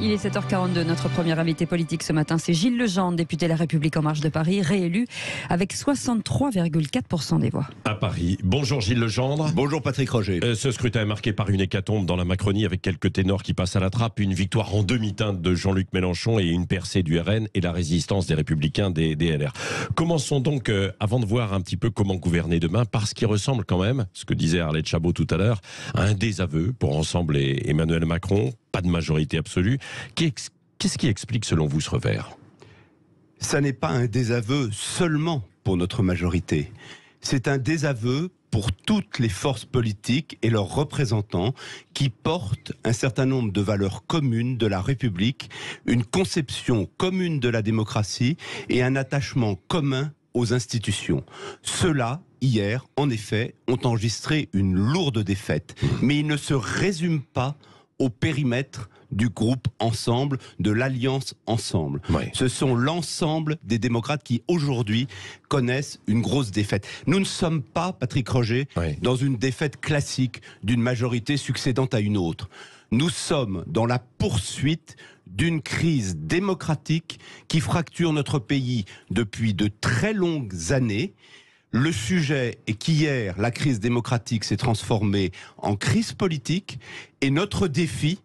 Il est 7h42. Notre premier invité politique ce matin, c'est Gilles Legendre, député La République En Marche de Paris, réélu avec 63,4% des voix. À Paris. Bonjour Gilles Legendre. Bonjour Patrick Roger. Ce scrutin est marqué par une hécatombe dans la Macronie avec quelques ténors qui passent à la trappe, une victoire en demi-teinte de Jean-Luc Mélenchon et une percée du RN et la résistance des Républicains des LR. Commençons donc, avant de voir un petit peu comment gouverner demain, parce qu'il ressemble quand même, ce que disait Arlette Chabot tout à l'heure, à un désaveu pour Ensemble et Emmanuel Macron, pas de majorité absolue. Qu'est-ce qui explique selon vous ce revers ? Ça n'est pas un désaveu seulement pour notre majorité. C'est un désaveu pour toutes les forces politiques et leurs représentants qui portent un certain nombre de valeurs communes de la République, une conception commune de la démocratie et un attachement commun aux institutions. Ceux-là, hier, en effet, ont enregistré une lourde défaite. Mais ils ne se résument pas au périmètre du groupe Ensemble, de l'Alliance Ensemble. Oui. Ce sont l'ensemble des démocrates qui, aujourd'hui, connaissent une grosse défaite. Nous ne sommes pas, Patrick Roger, dans une défaite classique d'une majorité succédant à une autre. Nous sommes dans la poursuite d'une crise démocratique qui fracture notre pays depuis de très longues années. Le sujet est qu'hier, la crise démocratique s'est transformée en crise politique et notre défi,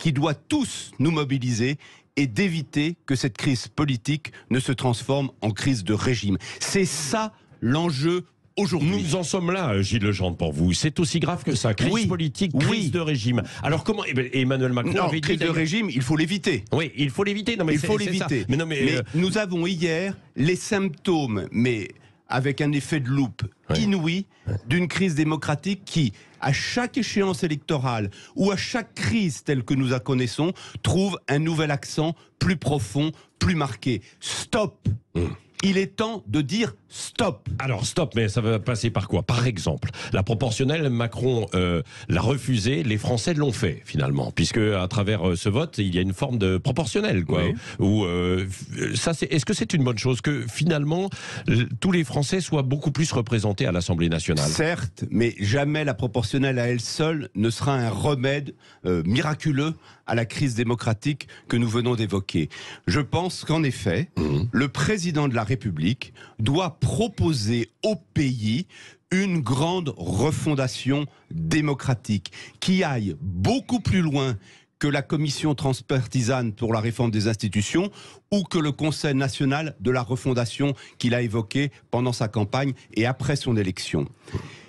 qui doit tous nous mobiliser, est d'éviter que cette crise politique ne se transforme en crise de régime. C'est ça l'enjeu aujourd'hui. Nous en sommes là, Gilles Legendre, pour vous. C'est aussi grave que ça. Crise politique, crise de régime. Alors comment Emmanuel Macron avait dit... Crise de régime, il faut l'éviter. Oui, il faut l'éviter. Il faut l'éviter. Mais nous avons hier les symptômes, mais avec un effet de loupe inouï, d'une crise démocratique qui, à chaque échéance électorale ou à chaque crise telle que nous la connaissons, trouve un nouvel accent plus profond, plus marqué. Stop. Il est temps de dire stop. Alors stop, mais ça va passer par quoi ? Par exemple, la proportionnelle, Macron l'a refusée, les Français l'ont fait finalement, puisque à travers ce vote, il y a une forme de proportionnelle, quoi. Est-ce que c'est une bonne chose que finalement tous les Français soient beaucoup plus représentés à l'Assemblée nationale ? Certes, mais jamais la proportionnelle à elle seule ne sera un remède miraculeux à la crise démocratique que nous venons d'évoquer. Je pense qu'en effet, le président de la République doit proposer au pays une grande refondation démocratique qui aille beaucoup plus loin que la commission transpartisane pour la réforme des institutions ou que le Conseil national de la refondation qu'il a évoqué pendant sa campagne et après son élection.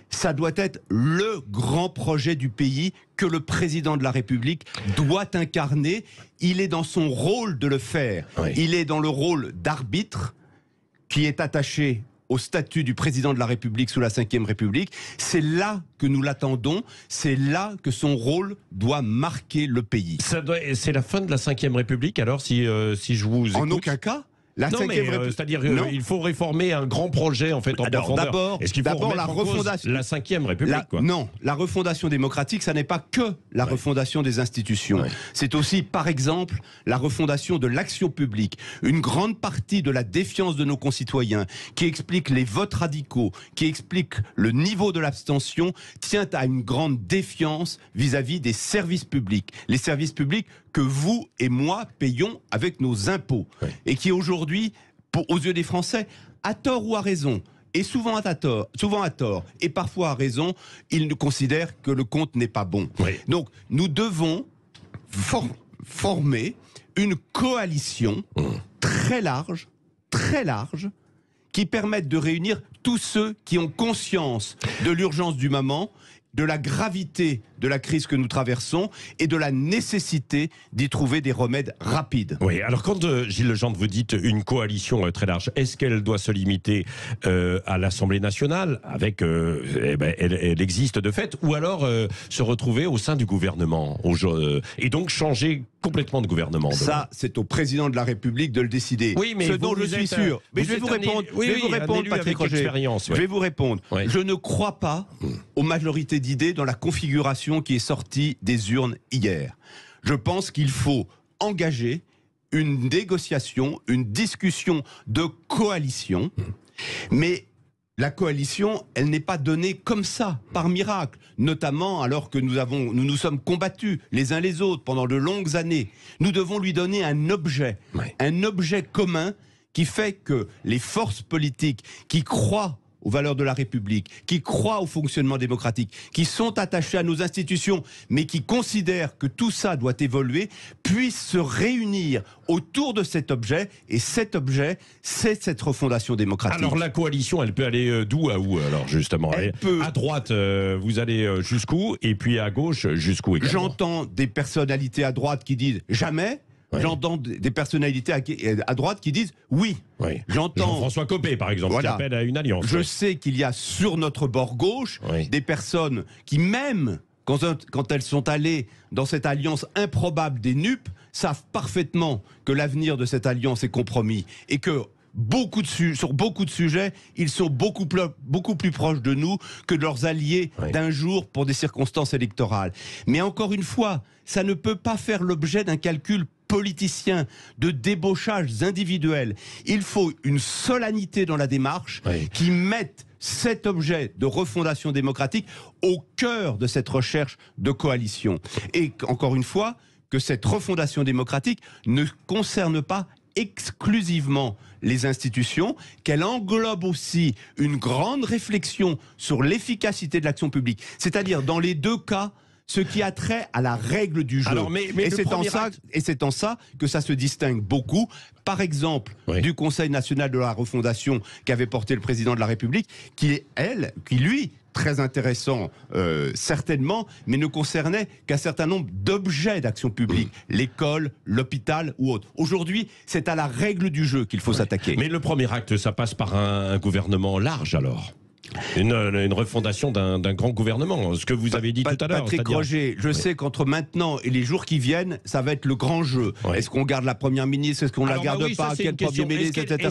Ça doit être le grand projet du pays que le président de la République doit incarner. Il est dans son rôle de le faire. Il est dans le rôle d'arbitre qui est attaché au statut du président de la République sous la Ve République. C'est là que nous l'attendons, c'est là que son rôle doit marquer le pays. C'est la fin de la Ve République, alors, si je vous écoute. En aucun cas. C'est-à-dire il faut réformer un grand projet en fait en profondeur. Est-ce qu'il faut remettre la refondation, la Ve République, quoi. Non, la refondation démocratique, ça n'est pas que la refondation des institutions. C'est aussi, par exemple, la refondation de l'action publique. Une grande partie de la défiance de nos concitoyens, qui explique les votes radicaux, qui explique le niveau de l'abstention, tient à une grande défiance vis-à-vis des services publics. Les services publics que vous et moi payons avec nos impôts. Et qui aujourd'hui, aux yeux des Français, à tort ou à raison, et souvent à tort, et parfois à raison, ils nous considèrent que le compte n'est pas bon. Donc nous devons former une coalition très large, qui permette de réunir tous ceux qui ont conscience de l'urgence du moment, de la gravité de la crise que nous traversons et de la nécessité d'y trouver des remèdes rapides. Oui, alors quand Gilles Legendre, vous dites une coalition très large, est-ce qu'elle doit se limiter à l'Assemblée nationale avec, elle existe de fait, ou alors se retrouver au sein du gouvernement et donc changer complètement de gouvernement? Ça, c'est au président de la République de le décider. Oui, mais ce dont je suis sûr. Mais je vais vous répondre, Patrick Roger. Je vais vous répondre. Je ne crois pas aux majorités d'idées dans la configuration qui est sortie des urnes hier. Je pense qu'il faut engager une négociation, une discussion de coalition, mais la coalition, elle n'est pas donnée comme ça, par miracle, notamment alors que nous sommes combattus les uns les autres pendant de longues années. Nous devons lui donner un objet commun qui fait que les forces politiques qui croient aux valeurs de la République, qui croient au fonctionnement démocratique, qui sont attachés à nos institutions, mais qui considèrent que tout ça doit évoluer, puissent se réunir autour de cet objet, et cet objet, c'est cette refondation démocratique. Alors la coalition, elle peut aller d'où à où, alors justement? À droite, vous allez jusqu'où? Et puis à gauche, jusqu'où également? J'entends des personnalités à droite qui disent « jamais ». Oui. J'entends des personnalités à droite qui disent oui. J'entends Jean-François Copé, par exemple, qui appelle à une alliance. Je sais qu'il y a sur notre bord gauche des personnes qui, même quand elles sont allées dans cette alliance improbable des NUP, savent parfaitement que l'avenir de cette alliance est compromis et que sur beaucoup de sujets, ils sont beaucoup plus proches de nous que de leurs alliés d'un jour pour des circonstances électorales. Mais encore une fois, ça ne peut pas faire l'objet d'un calcul politicien, de débauchages individuels. Il faut une solennité dans la démarche qui mette cet objet de refondation démocratique au cœur de cette recherche de coalition. Et encore une fois, que cette refondation démocratique ne concerne pas exclusivement les institutions, qu'elle englobe aussi une grande réflexion sur l'efficacité de l'action publique. C'est-à-dire, dans les deux cas, ce qui a trait à la règle du jeu. Alors, et c'est en ça que ça se distingue beaucoup, par exemple, du Conseil national de la refondation qu'avait porté le président de la République, qui lui, très intéressant certainement, mais ne concernait qu'un certain nombre d'objets d'action publique, l'école, l'hôpital ou autre. Aujourd'hui, c'est à la règle du jeu qu'il faut s'attaquer. Mais le premier acte, ça passe par un gouvernement large alors? Une refondation d'un grand gouvernement, ce que vous avez dit tout à l'heure. Patrick Roger, je sais qu'entre maintenant et les jours qui viennent, ça va être le grand jeu. Est-ce qu'on garde la première ministre, est-ce qu'on la garde pas, quel premier ministre, etc.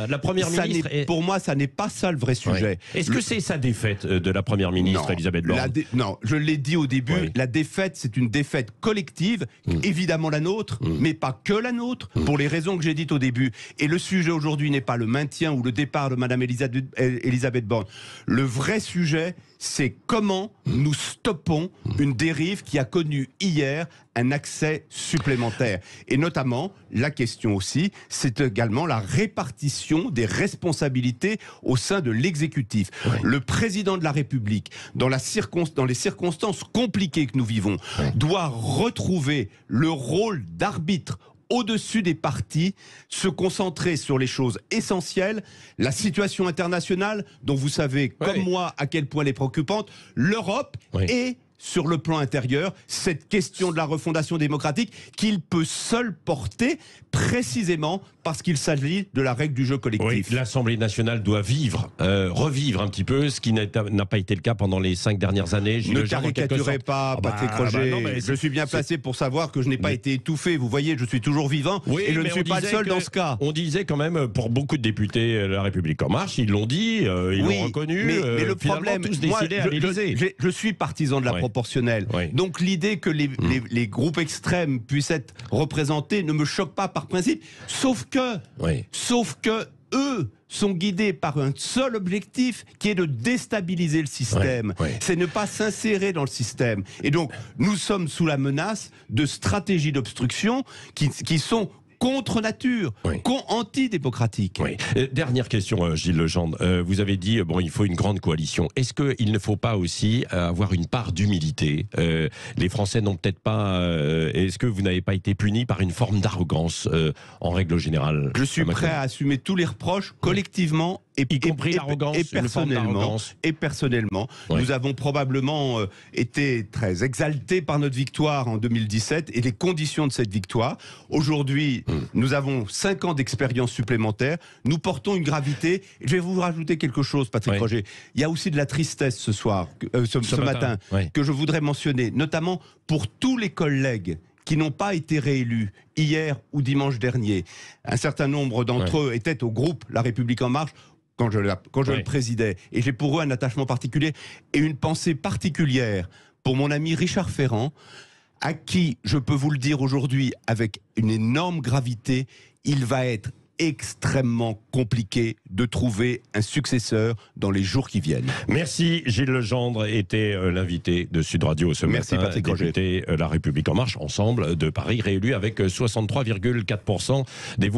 La première ministre pour moi, ça n'est pas ça le vrai sujet. Est-ce que c'est sa défaite de la première ministre, Elisabeth Borne? Non, je l'ai dit au début, la défaite, c'est une défaite collective, évidemment la nôtre, mais pas que la nôtre, pour les raisons que j'ai dites au début. Et le sujet aujourd'hui n'est pas le maintien ou le départ de Madame Elisabeth Borne. Le vrai sujet, c'est comment nous stoppons une dérive qui a connu hier un accès supplémentaire. Et notamment, la question aussi, c'est également la répartition des responsabilités au sein de l'exécutif. Le président de la République, dans les circonstances compliquées que nous vivons, doit retrouver le rôle d'arbitre au-dessus des partis, se concentrer sur les choses essentielles, la situation internationale, dont vous savez, comme moi, à quel point elle est préoccupante, l'Europe et, sur le plan intérieur, cette question de la refondation démocratique qu'il peut seul porter, précisément parce qu'il s'agit de la règle du jeu collectif. L'Assemblée nationale doit revivre un petit peu, ce qui n'a pas été le cas pendant les 5 dernières années. Ne caricaturez pas, Patrick Roger. Je suis bien placé pour savoir que je n'ai pas été étouffé. Vous voyez, je suis toujours vivant et je ne suis pas le seul dans ce cas. On disait quand même, pour beaucoup de députés, La République En Marche, ils l'ont dit, ils l'ont reconnu. Mais le problème, moi, je suis partisan de la proportionnelle. Donc l'idée que les groupes extrêmes puissent être représentés ne me choque pas par principe, sauf que eux sont guidés par un seul objectif qui est de déstabiliser le système. C'est ne pas s'insérer dans le système. Et donc, nous sommes sous la menace de stratégies d'obstruction qui sont contre nature, antidémocratique. Dernière question, Gilles Legendre. Vous avez dit, il faut une grande coalition. Est-ce qu'il ne faut pas aussi avoir une part d'humilité? Les Français n'ont peut-être pas... Est-ce que vous n'avez pas été puni par une forme d'arrogance, en règle générale? Je suis prêt à assumer tous les reproches, collectivement, y compris l'arrogance, et personnellement. Nous avons probablement été très exaltés par notre victoire en 2017 et les conditions de cette victoire. Aujourd'hui, nous avons 5 ans d'expérience supplémentaire. Nous portons une gravité. Je vais vous rajouter quelque chose, Patrick Roger. Il y a aussi de la tristesse ce matin, que je voudrais mentionner, notamment pour tous les collègues qui n'ont pas été réélus hier ou dimanche dernier. Un certain nombre d'entre eux étaient au groupe La République En Marche quand je le présidais. Et j'ai pour eux un attachement particulier et une pensée particulière pour mon ami Richard Ferrand, à qui, je peux vous le dire aujourd'hui avec une énorme gravité, il va être extrêmement compliqué de trouver un successeur dans les jours qui viennent. Merci. Gilles Legendre était l'invité de Sud Radio ce matin. Patrick député La République En Marche, ensemble de Paris, réélu avec 63,4% des voix.